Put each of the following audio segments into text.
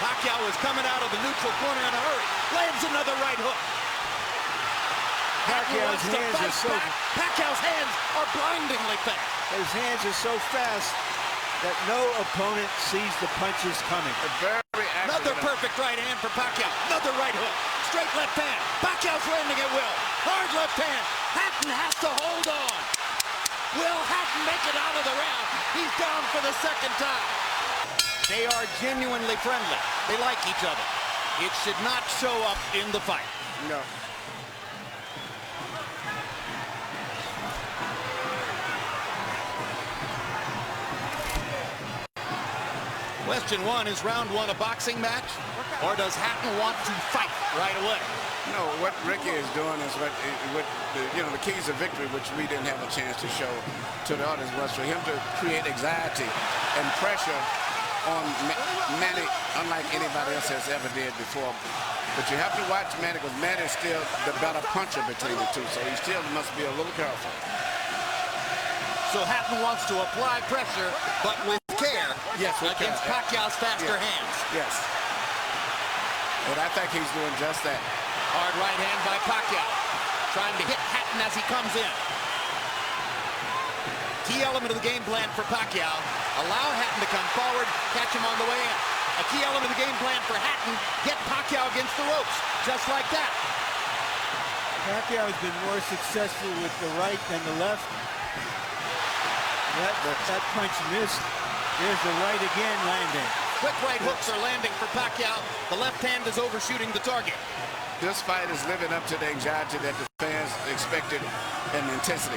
Pacquiao is coming out of the neutral corner in a hurry. Lands another right hook. Pacquiao's hands are so... Pacquiao's hands are blindingly fast. His hands are so fast that no opponent sees the punches coming. Another perfect right hand for Pacquiao. Another right hook. Straight left hand. Pacquiao's landing at will. Hard left hand. Hatton has to hold on. Will Hatton make it out of the round? He's down for the second time. They are genuinely friendly. They like each other. It should not show up in the fight. No. Question one, is round one a boxing match, or does Hatton want to fight right away? No, what Ricky is doing is what the keys of victory, which we didn't have a chance to show to the audience, was for him to create anxiety and pressure on Manny, unlike anybody else has ever did before. But you have to watch Manny, because Manny is still the better puncher between the two, so he still must be a little careful. So Hatton wants to apply pressure, but with care, yes, against Pacquiao's faster hands. Yes. And I think he's doing just that. Hard right hand by Pacquiao, trying to hit Hatton as he comes in. Key element of the game plan for Pacquiao, allow Hatton to come forward, catch him on the way in. A key element of the game plan for Hatton, get Pacquiao against the ropes, just like that. Pacquiao has been more successful with the right than the left. That punch missed. There's the right again landing. Quick right hooks are landing for Pacquiao. The left hand is overshooting the target. This fight is living up to the anxiety that the fans expected and the intensity.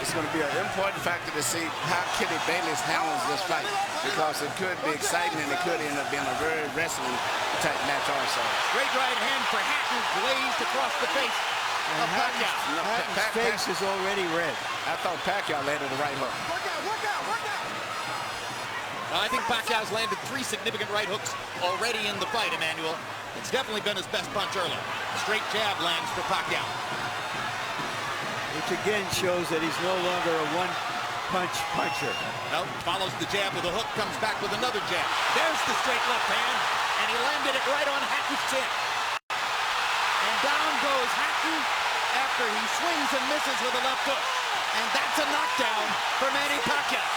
It's going to be an important factor to see how Kenny Bayless handles this fight, because it could be exciting and it could end up being a very wrestling type match also. Great right hand for Hatton, glazed across the face of Pacquiao. Hatton's face is already red. I thought Pacquiao landed the right hook. I think Pacquiao's landed 3 significant right hooks already in the fight, Emmanuel. It's definitely been his best punch early. Straight jab lands for Pacquiao. Which again shows that he's no longer a one-punch puncher. Nope, follows the jab with a hook, comes back with another jab. There's the straight left hand, and he landed it right on Hatton's chin. And down goes Hatton after he swings and misses with a left hook. And that's a knockdown for Manny Pacquiao.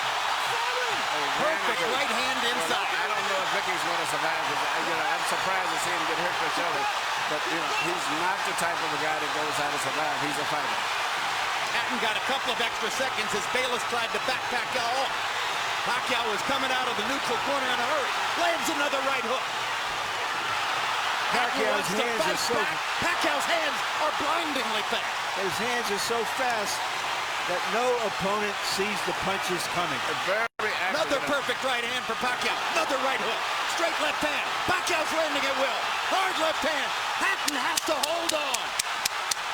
Perfect right hand inside. Well, I don't know if Ricky's going to survive. I'm surprised to see him get hurt for shoulder. But he's not the type of a guy that goes out to survive. He's a fighter. Hatton got a couple of extra seconds as Bayless tried to back Pacquiao off. Pacquiao was coming out of the neutral corner in a hurry. Lands another right hook. Pacquiao's hands are so... Pacquiao's hands are blindingly fast. His hands are so fast that no opponent sees the punches coming. Another perfect right hand for Pacquiao. Another right hook. Straight left hand. Pacquiao's landing at will. Hard left hand. Hatton has to hold on.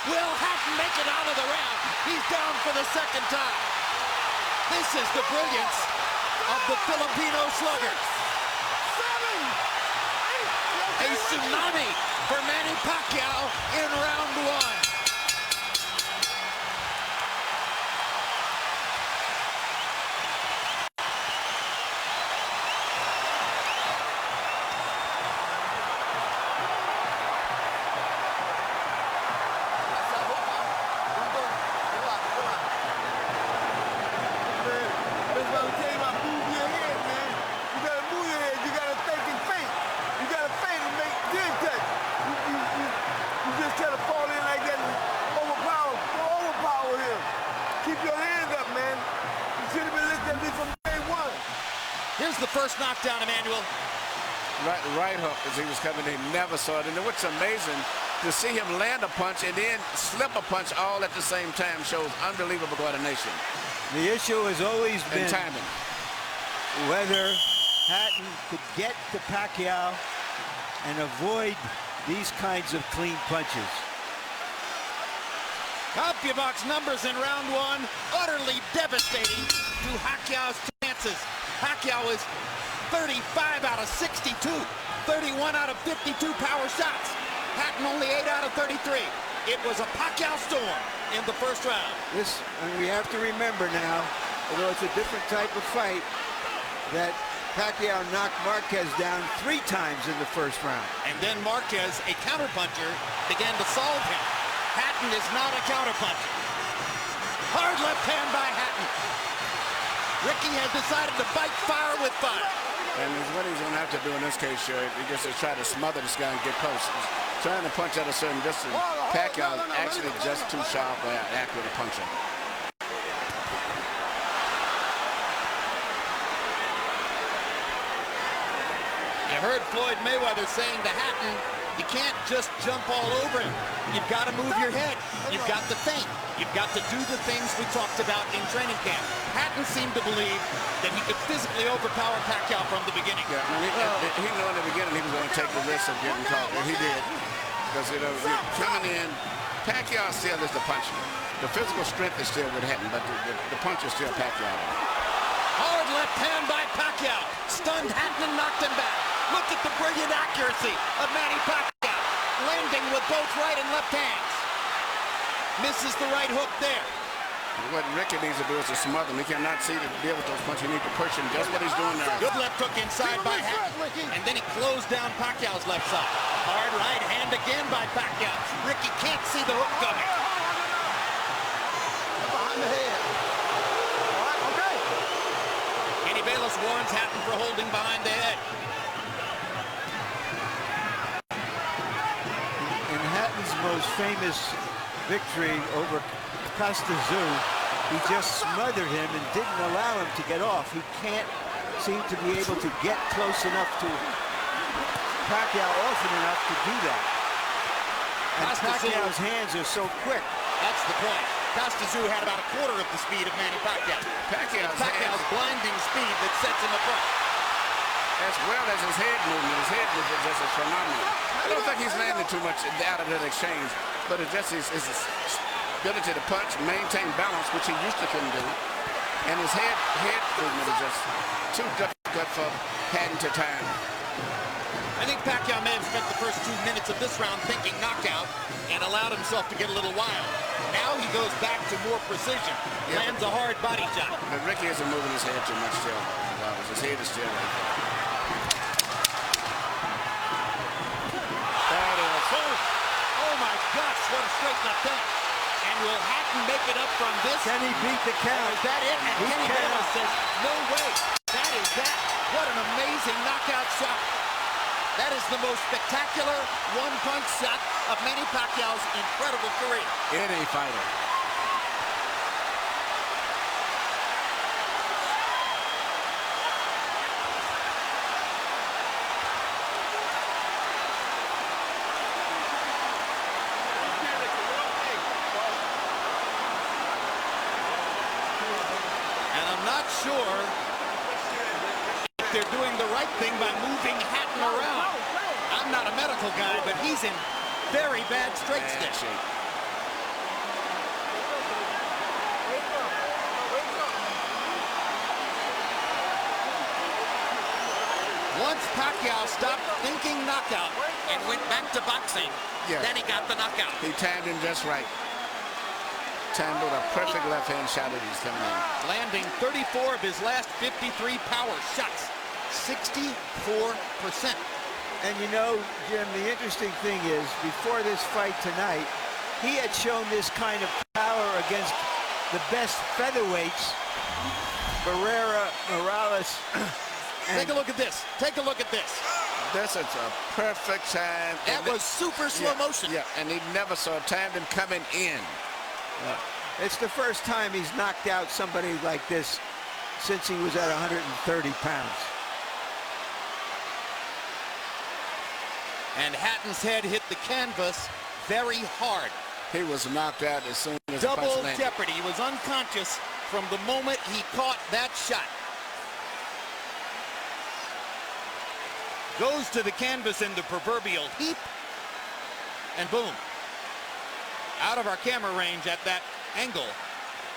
Will Hatton make it out of the round? He's down for the second time. This is the brilliance of the Filipino slugger. A tsunami for Manny Pacquiao in round one. Here's the first knockdown, Emmanuel. Right hook as he was coming in. He never saw it. And what's amazing, to see him land a punch and then slip a punch all at the same time shows unbelievable coordination. The issue has always been timing. Whether Hatton could get to Pacquiao and avoid these kinds of clean punches. CompuBox numbers in round one, utterly devastating to Pacquiao's chances. Pacquiao is 35 out of 62, 31 out of 52 power shots. Hatton only 8 out of 33. It was a Pacquiao storm in the first round. And we have to remember now, although it's a different type of fight, that Pacquiao knocked Marquez down 3 times in the first round. And then Marquez, a counterpuncher, began to solve him. Hatton is not a counterpuncher. Hard left hand by Hatton. Ricky has decided to fight fire with fire. And what he's going to have to do in this case, he just to try to smother this guy and get close. He's trying to punch at a certain distance. Pacquiao is actually just too sharp or accurate a puncher. You heard Floyd Mayweather saying to Hatton, you can't just jump all over him. You've got to move your head. You've got to think. You've got to do the things we talked about in training camp. Hatton seemed to believe that he could physically overpower Pacquiao from the beginning. Yeah, I mean, he knew in the beginning he was going to take the risk of getting caught, and he did. Because, coming in, Pacquiao still is the puncher. The physical strength is still with Hatton, but the punch is still Pacquiao. Hard left hand by Pacquiao. Stunned Hatton and knocked him back. Look at the brilliant accuracy of Manny Pacquiao. Landing with both right and left hands. Misses the right hook there. What Ricky needs to do is to smother him. He cannot see to deal with those punches. He needs to push him. Just what he's doing there. Good left hook inside by Hatton. And then he closed down Pacquiao's left side. Hard right hand again by Pacquiao. Ricky can't see the hook coming. Behind the head. All right, okay. Kenny Bayless warns Hatton for holding behind the head. In Hatton's most famous victory over Costa Zoo, he just smothered him and didn't allow him to get off. He can't seem to be able to get close enough to Pacquiao often enough to do that. And Pacquiao's hands are so quick. That's the point. Costa Zoo had about a quarter of the speed of Manny Pacquiao. Pacquiao's blinding speed that sets him apart. As well as his head movement. His head movement is just phenomenal. I don't think he's landed too much out of that exchange, but it's just his ability to punch, maintain balance, which he used to couldn't do. And his head movement is just too difficult for Hatton to time. I think Pacquiao may have spent the first 2 minutes of this round thinking knockout and allowed himself to get a little wild. Now he goes back to more precision. Lands a hard body shot. But Ricky isn't moving his head too much still. His head is still right there. That is oh my gosh, what a straight left hand. And will Hatton make it up from this? Can he beat the count? Is that it? And He Kenny cannot. Bayless says, no way. That is that. What an amazing knockout shot. That is the most spectacular one-punch shot of Manny Pacquiao's incredible career. Any fighter. And I'm not sure if they're doing the right thing by moving Hatton around. I'm not a medical guy, but he's in very bad straight stick. Once Pacquiao stopped thinking knockout and went back to boxing, then he got the knockout. He timed him just right. Timed with a perfect left-hand shot that he's coming in. Landing 34 of his last 53 power shots. 64%. And you know, Jim, the interesting thing is, before this fight tonight, he had shown this kind of power against the best featherweights, Barrera, Morales. Take a look at this. Take a look at this. This is a perfect time. That was super slow motion. Yeah, and he never saw timed him coming in. It's the first time he's knocked out somebody like this since he was at 130 pounds. And Hatton's head hit the canvas very hard. He was knocked out as soon as the punch Double landed. jeopardy. He was unconscious from the moment he caught that shot. Goes to the canvas in the proverbial heap. And boom. Out of our camera range at that angle,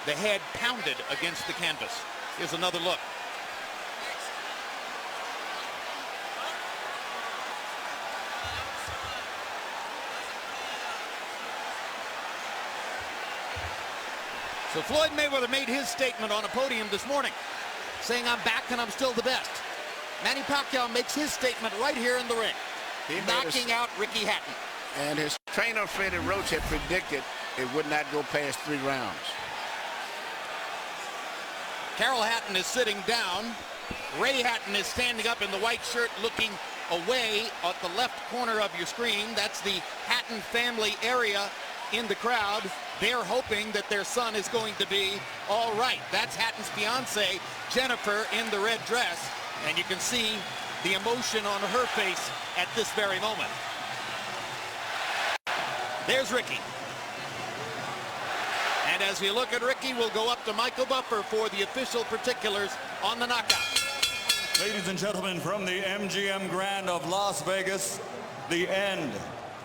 the head pounded against the canvas. Here's another look. So Floyd Mayweather made his statement on a podium this morning, saying, I'm back and I'm still the best. Manny Pacquiao makes his statement right here in the ring, knocking out Ricky Hatton. And his trainer, Freddie Roach, had predicted it would not go past 3 rounds. Carol Hatton is sitting down. Ray Hatton is standing up in the white shirt looking away at the left corner of your screen. That's the Hatton family area in the crowd. They're hoping that their son is going to be all right. That's Hatton's fiance, Jennifer, in the red dress. And you can see the emotion on her face at this very moment. There's Ricky. And as we look at Ricky, we'll go up to Michael Buffer for the official particulars on the knockout. Ladies and gentlemen, from the MGM Grand of Las Vegas, the end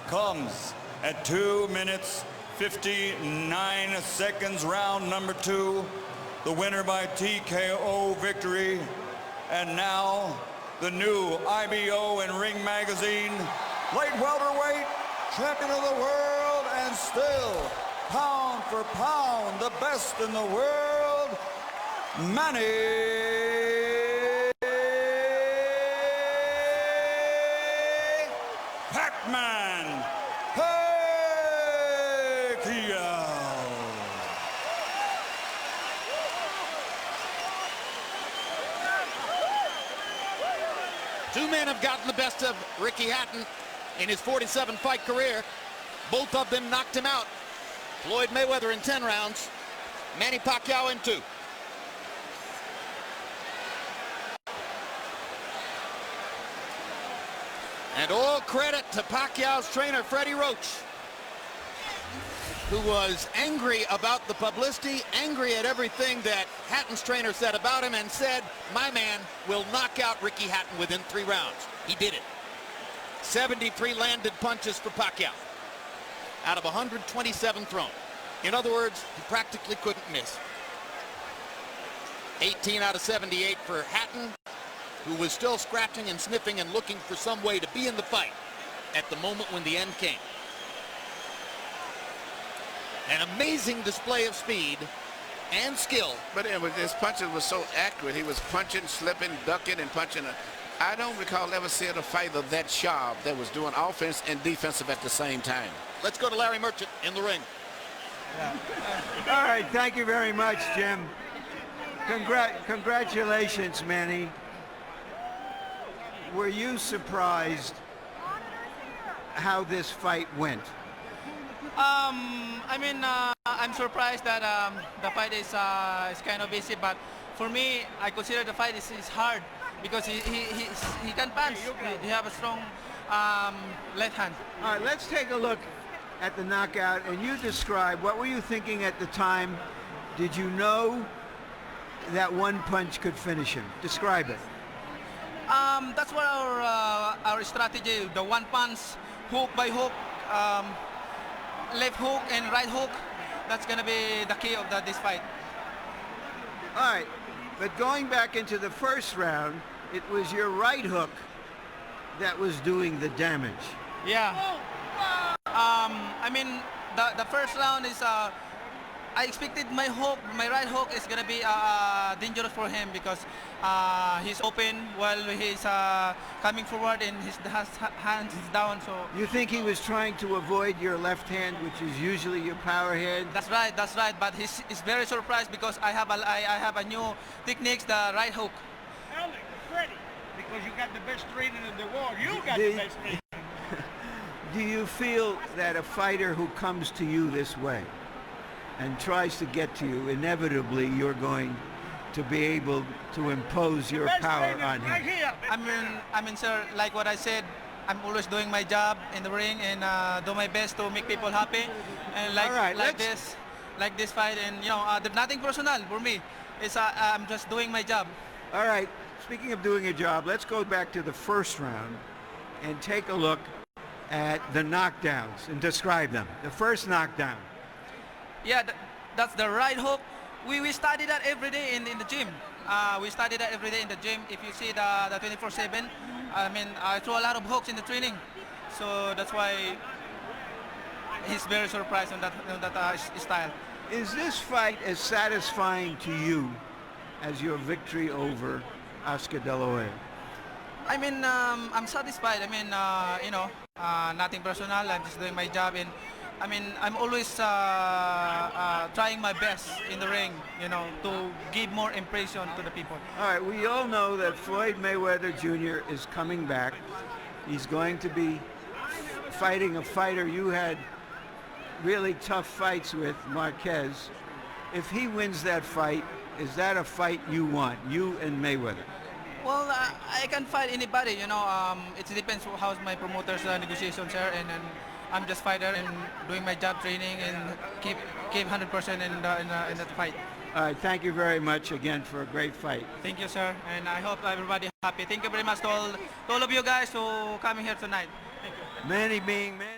comes at 2 minutes, 59 seconds, round number 2. The winner by TKO victory. And now, the new IBO and Ring Magazine light welterweight champion of the world, and still, pound for pound, the best in the world, Manny Pacman Pacquiao. Two men have gotten the best of Ricky Hatton in his 47-fight career. Both of them knocked him out. Floyd Mayweather in 10 rounds, Manny Pacquiao in 2. And all credit to Pacquiao's trainer, Freddie Roach, who was angry about the publicity, angry at everything that Hatton's trainer said about him, and said, my man will knock out Ricky Hatton within 3 rounds. He did it. 73 landed punches for Pacquiao out of 127 thrown. In other words, he practically couldn't miss. 18 out of 78 for Hatton, who was still scratching and sniffing and looking for some way to be in the fight at the moment when the end came. An amazing display of speed and skill. But his punches were so accurate. He was punching, slipping, ducking, and punching. I don't recall ever seeing a fighter that sharp that was doing offense and defensive at the same time. Let's go to Larry Merchant in the ring. All right, thank you very much, Jim. Congratulations, Manny. Were you surprised how this fight went? I'm surprised that the fight is kind of easy, but for me, I consider the fight is hard because he can punch. He have a strong left hand. All right, let's take a look at the knockout, and you describe, what were you thinking at the time? Did you know that one punch could finish him? Describe it. That's what our strategy, the one punch, hook by hook, left hook and right hook. That's going to be the key of this fight. All right, but going back into the first round, it was your right hook that was doing the damage. Yeah. The first round is, I expected my right hook is going to be dangerous for him because he's open while he's coming forward and his hands is down. So you think he was trying to avoid your left hand, which is usually your power hand? That's right. But he's very surprised because I have a new techniques, the right hook. Freddie, because you got the best training in the world. You got the best training. Do you feel that a fighter who comes to you this way and tries to get to you, inevitably you're going to be able to impose your power on him? Right here. Sir, like what I said, I'm always doing my job in the ring and do my best to make people happy. And like this fight, and there's nothing personal for me. It's I'm just doing my job. All right. Speaking of doing a job, let's go back to the first round and take a look at the knockdowns and describe them. The first knockdown. Yeah, that's the right hook. We study that every day in the gym. We study that every day in the gym. If you see the 24/7, I throw a lot of hooks in the training. So that's why he's very surprised on that style. Is this fight as satisfying to you as your victory over Oscar De La Hoya? I mean, I'm satisfied. I mean, you know, nothing personal. I'm just doing my job, and I mean, I'm always trying my best in the ring, you know, to give more impression to the people. All right, we all know that Floyd Mayweather Jr. is coming back. He's going to be fighting a fighter you had really tough fights with, Marquez. If he wins that fight, is that a fight you want, you and Mayweather? Well, I can fight anybody, you know. It depends how's my promoter's negotiations are, and I'm just fighter and doing my job, training, and keep 100% in that fight. All right, thank you very much again for a great fight. Thank you, sir, and I hope everybody happy. Thank you very much to all of you guys who coming here tonight. Thank you. Manny being Manny.